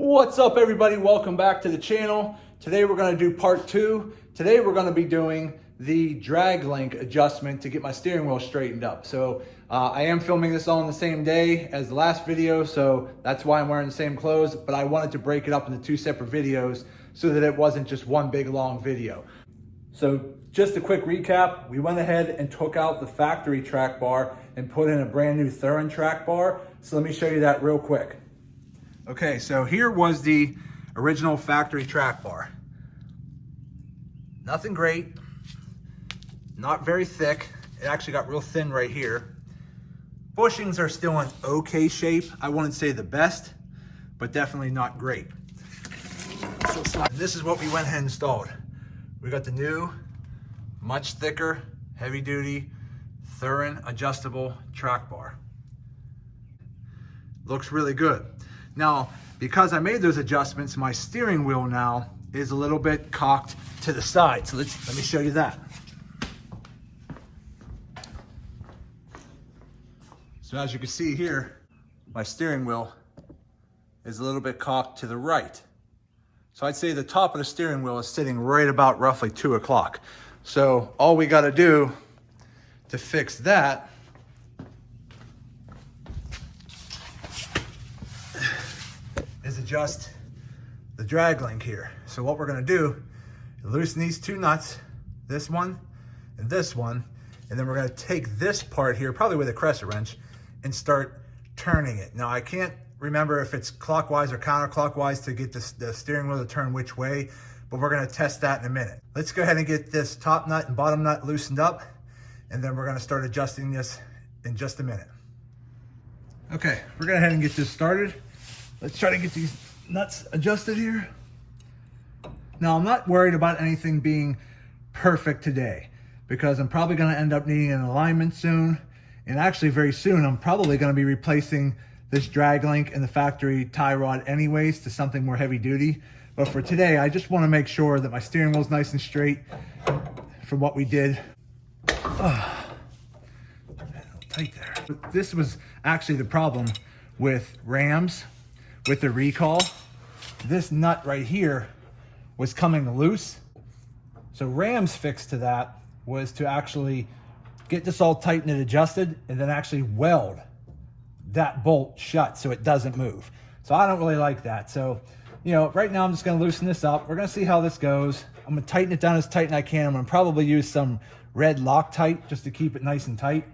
What's up, everybody? Welcome back to the channel. Today we're going to do part 2. Today we're going to be doing the drag link adjustment to get my steering wheel straightened up. So I am filming this all on the same day as the last video, so that's why I'm wearing the same clothes, but I wanted to break it up into 2 separate videos so that it wasn't just one big long video. So just a quick recap, we went ahead and took out the factory track bar and put in a brand new Thurin track bar. So let me show you that real quick. Okay, so here was the original factory track bar. Nothing great, not very thick. It actually got real thin right here. Bushings are still in okay shape. I wouldn't say the best, but definitely not great. So this is what we went ahead and installed. We got the new, much thicker, heavy duty, Thurin adjustable track bar. Looks really good. Now, because I made those adjustments, my steering wheel now is a little bit cocked to the side. So let me show you that. So as you can see here, my steering wheel is a little bit cocked to the right. So I'd say the top of the steering wheel is sitting right about roughly 2 o'clock. So all we got to do to fix that is adjust the drag link here. So what we're going to do is loosen these 2 nuts, this one and this one, and then we're going to take this part here, probably with a crescent wrench, and start turning it. Now I can't remember if it's clockwise or counterclockwise to get the steering wheel to turn which way, but we're going to test that in a minute. Let's go ahead and get this top nut and bottom nut loosened up, and then we're going to start adjusting this in just a minute. Okay, we're going to go ahead and get this started. Let's try to get these nuts adjusted here. Now, I'm not worried about anything being perfect today because I'm probably going to end up needing an alignment soon. And actually very soon, I'm probably going to be replacing this drag link and the factory tie rod anyways to something more heavy duty. But for today, I just want to make sure that my steering wheel is nice and straight from what we did. Tight there. But this was actually the problem with Rams. With the recall, this nut right here was coming loose. So Ram's fix to that was to actually get this all tightened and adjusted and then actually weld that bolt shut so it doesn't move. So I don't really like that. So, you know, right now I'm just going to loosen this up. We're going to see how this goes. I'm going to tighten it down as tight as I can. I'm going to probably use some red Loctite just to keep it nice and tight.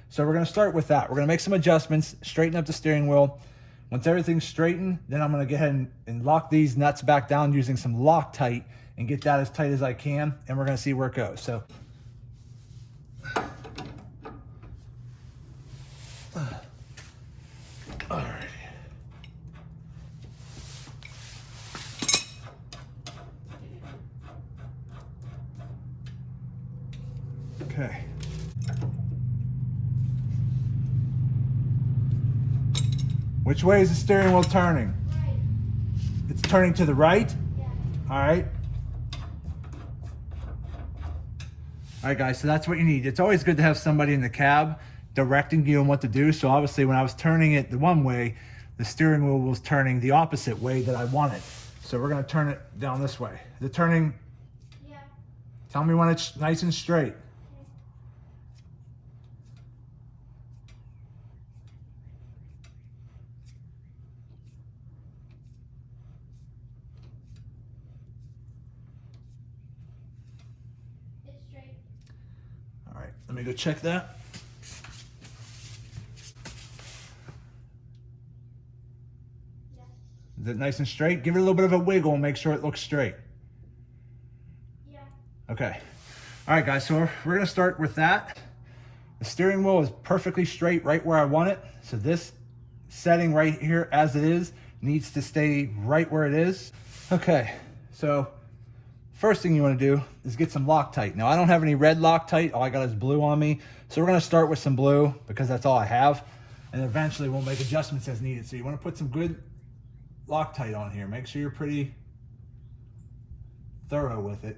So we're going to start with that. We're going to make some adjustments, straighten up the steering wheel. Once everything's straightened, then I'm going to go ahead and lock these nuts back down using some Loctite and get that as tight as I can, and we're going to see where it goes. So, all right. Okay. Which way is the steering wheel turning? Right. It's turning to the right? Yeah. All right. All right, guys, so that's what you need. It's always good to have somebody in the cab directing you on what to do. So obviously when I was turning it the one way, the steering wheel was turning the opposite way that I wanted. So we're gonna turn it down this way. Is it turning? Yeah. Tell me when it's nice and straight. Let me go check that. Yeah. Is it nice and straight? Give it a little bit of a wiggle and make sure it looks straight. Yeah. Okay. All right, guys, so we're gonna start with that. The steering wheel is perfectly straight right where I want it. So this setting right here as it is needs to stay right where it is. Okay, so first thing you want to do is get some Loctite. Now I don't have any red Loctite, all I got is blue on me. So we're going to start with some blue because that's all I have. And eventually we'll make adjustments as needed. So you want to put some good Loctite on here. Make sure you're pretty thorough with it.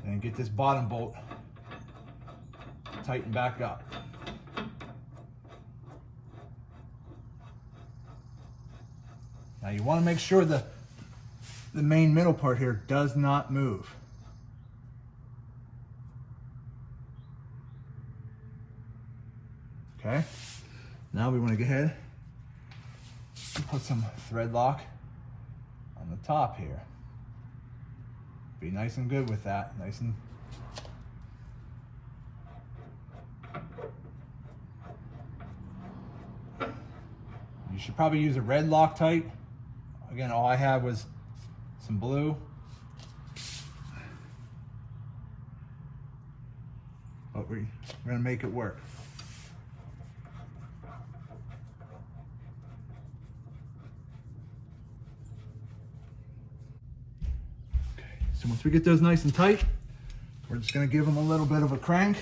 And get this bottom bolt tightened back up. Now you want to make sure the main middle part here does not move. Okay, now we want to go ahead and put some thread lock on the top here. Be nice and good with that, nice and you should probably use a red Loctite. Again, all I had was some blue. But we're gonna make it work. Okay, so once we get those nice and tight, we're just gonna give them a little bit of a crank.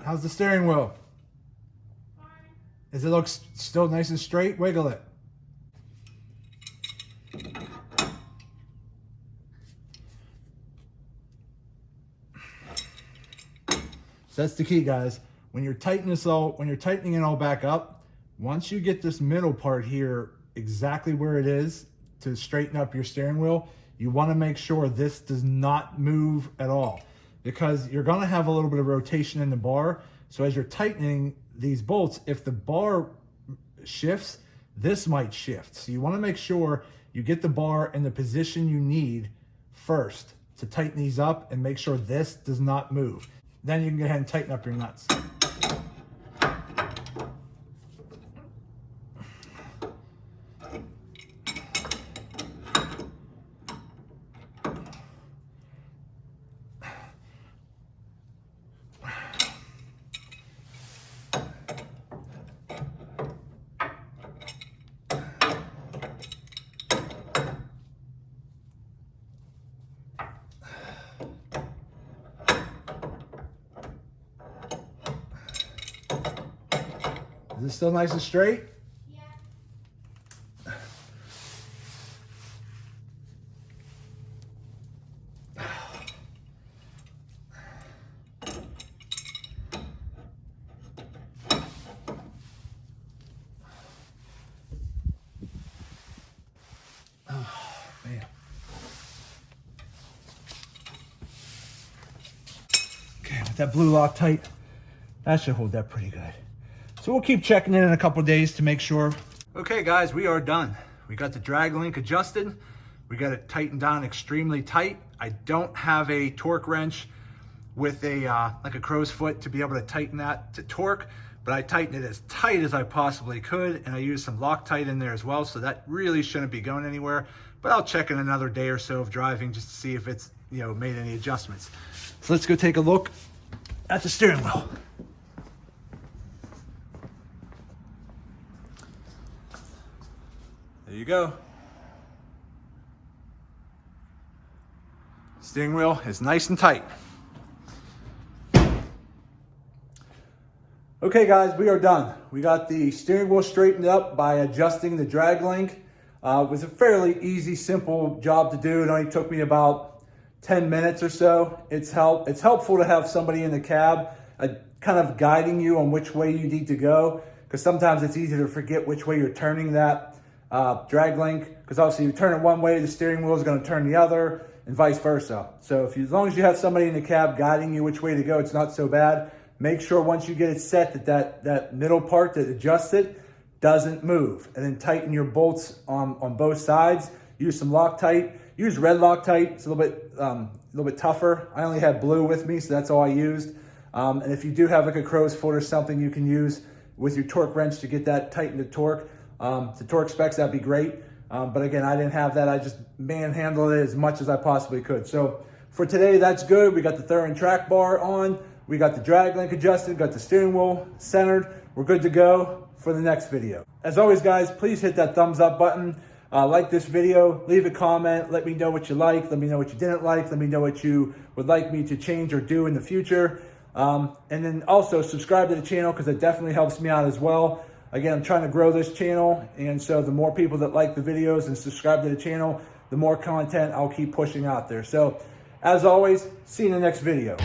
How's the steering wheel? Fine. Does it look still nice and straight? Wiggle it. So that's the key, guys. When you're tightening it all back up, once you get this middle part here exactly where it is to straighten up your steering wheel, you want to make sure this does not move at all, because you're going to have a little bit of rotation in the bar. So as you're tightening these bolts, if the bar shifts, this might shift. So you want to make sure you get the bar in the position you need first to tighten these up and make sure this does not move. Then you can go ahead and tighten up your nuts. Is this still nice and straight? Yeah. Oh, man. Okay, with that blue Loctite, that should hold that pretty good. So we'll keep checking in a couple of days to make sure. Okay guys, we are done. We got the drag link adjusted. We got it tightened down extremely tight. I don't have a torque wrench with a like a crow's foot to be able to tighten that to torque, but I tightened it as tight as I possibly could, and I used some Loctite in there as well, so that really shouldn't be going anywhere. But I'll check in another day or so of driving just to see if it's, you know, made any adjustments. So let's go take a look at the steering wheel. There you go. Steering wheel is nice and tight. Okay guys, we are done. We got the steering wheel straightened up by adjusting the drag link. It was a fairly easy, simple job to do. It only took me about 10 minutes or so. It's helpful to have somebody in the cab kind of guiding you on which way you need to go, because sometimes it's easy to forget which way you're turning that drag link, because obviously you turn it one way, the steering wheel is going to turn the other, and vice versa. So as long as you have somebody in the cab guiding you which way to go, it's not so bad. Make sure once you get it set that middle part that adjusts it doesn't move, and then tighten your bolts on both sides. Use some Loctite. Use red Loctite. It's a little bit tougher. I only had blue with me, so that's all I used. And if you do have like a crow's foot or something you can use with your torque wrench to get that tightened to torque. To torque specs, that'd be great. But again, I didn't have that. I just manhandled it as much as I possibly could. So for today, that's good. We got the third track bar on. We got the drag link adjusted, got the steering wheel centered. We're good to go for the next video. As always, guys, please hit that thumbs up button. Like this video, leave a comment. Let me know what you liked. Let me know what you didn't like. Let me know what you would like me to change or do in the future. And then also subscribe to the channel, because it definitely helps me out as well. Again, I'm trying to grow this channel, and so the more people that like the videos and subscribe to the channel, the more content I'll keep pushing out there. So, as always, see you in the next video.